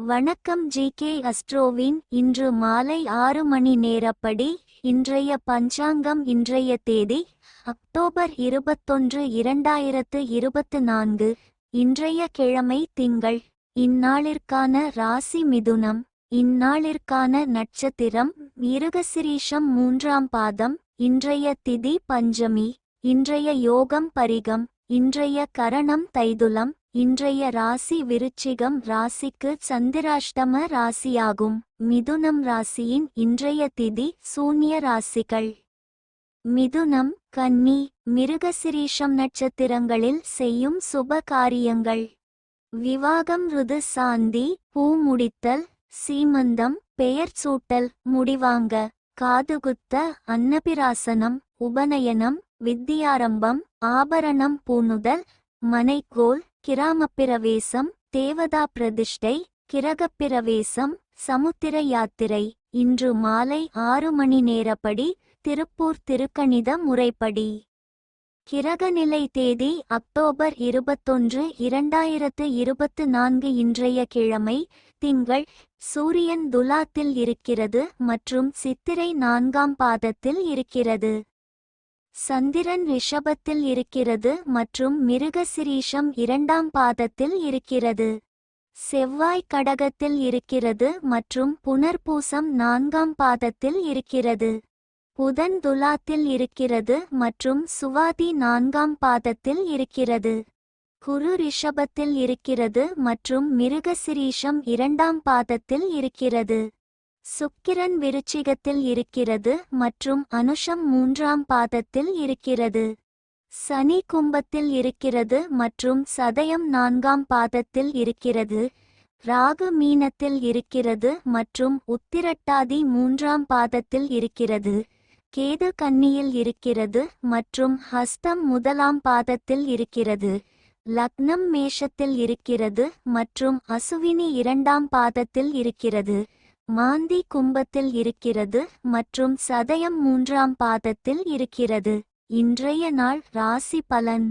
வணக்கம் ஜி.கே. அஸ்ட்ரோவின் இன்று மாலை 6 மணி நேரப்படி இன்றைய பஞ்சாங்கம். இன்றைய தேதி அக்டோபர் 21, 2024. இன்றைய கிழமை திங்கள். இந்நாளிற்கான ராசி மிதுனம். இந்நாளிற்கான நட்சத்திரம் மிருகசிரீஷம் 3ஆம் பாதம். இன்றைய திதி பஞ்சமி. இன்றைய யோகம் பரிகம். இன்றைய கரணம் தைதுலம். இன்றைய ராசி விருச்சிகம். ராசிக்கு சந்திராஷ்டம ராசியாகும். மிதுனம் ராசியின் இன்றைய திதி சூன்ய ராசிகள்: மிதுனம், கன்னி, மிருகசிரீஷம் நட்சத்திரங்களில் செய்யும் சுப காரியங்கள்: விவாகம், ருது சாந்தி, பூ முடித்தல், சீமந்தம், பெயர் சூட்டல், முடிவாங்க, காதுகுத்த, அன்னபிராசனம், உபநயனம், வித்தியாரம்பம், ஆபரணம் பூணுதல், மனைக்கோல், கிராமப்பிரவேசம், தேவதா பிரதிஷ்டை, கிரகப்பிரவேசம், சமுத்திர யாத்திரை. இன்று மாலை 6 மணி நேரப்படி திருப்பூர் திருக்கணித முறைப்படி. கிரகநிலை தேதி அக்டோபர் 21, 2024. இன்றைய கிழமை திங்கள். சூரியன் துலாத்தில் இருக்கிறது மற்றும் சித்திரை 4ஆம் பாதத்தில் இருக்கிறது. சந்திரன் ரிஷபத்தில் இருக்கிறது மற்றும் மிருகசிரீஷம் 2ஆம் பாதத்தில் இருக்கிறது. செவ்வாய் கடகத்தில் இருக்கிறது மற்றும் புனர்பூசம் 4ஆம் பாதத்தில் இருக்கிறது. புதன் துலாத்தில் இருக்கிறது மற்றும் சுவாதி 4ஆம் பாதத்தில் இருக்கிறது. குரு ரிஷபத்தில் இருக்கிறது மற்றும் மிருகசிரீஷம் 2ஆம் பாதத்தில் இருக்கிறது. சுக்கிரன் விருச்சிகத்தில் இருக்கிறது மற்றும் அனுஷம் 3ஆம் பாதத்தில் இருக்கிறது. சனி கும்பத்தில் இருக்கிறது மற்றும் சதயம் 4ஆம் பாதத்தில் இருக்கிறது. ராகு மீனத்தில் இருக்கிறது மற்றும் உத்திரட்டாதி 3ஆம் பாதத்தில் இருக்கிறது. கேது கன்னியில் இருக்கிறது மற்றும் ஹஸ்தம் 1ஆம் பாதத்தில் இருக்கிறது. லக்னம் மேஷத்தில் இருக்கிறது மற்றும் அசுவினி 2ஆம் பாதத்தில் இருக்கிறது. மாந்தி கும்பத்தில் இருக்கிறது மற்றும் சதயம் 3ஆம் பாதத்தில் இருக்கிறது. இன்றைய நாள் ராசி பலன்.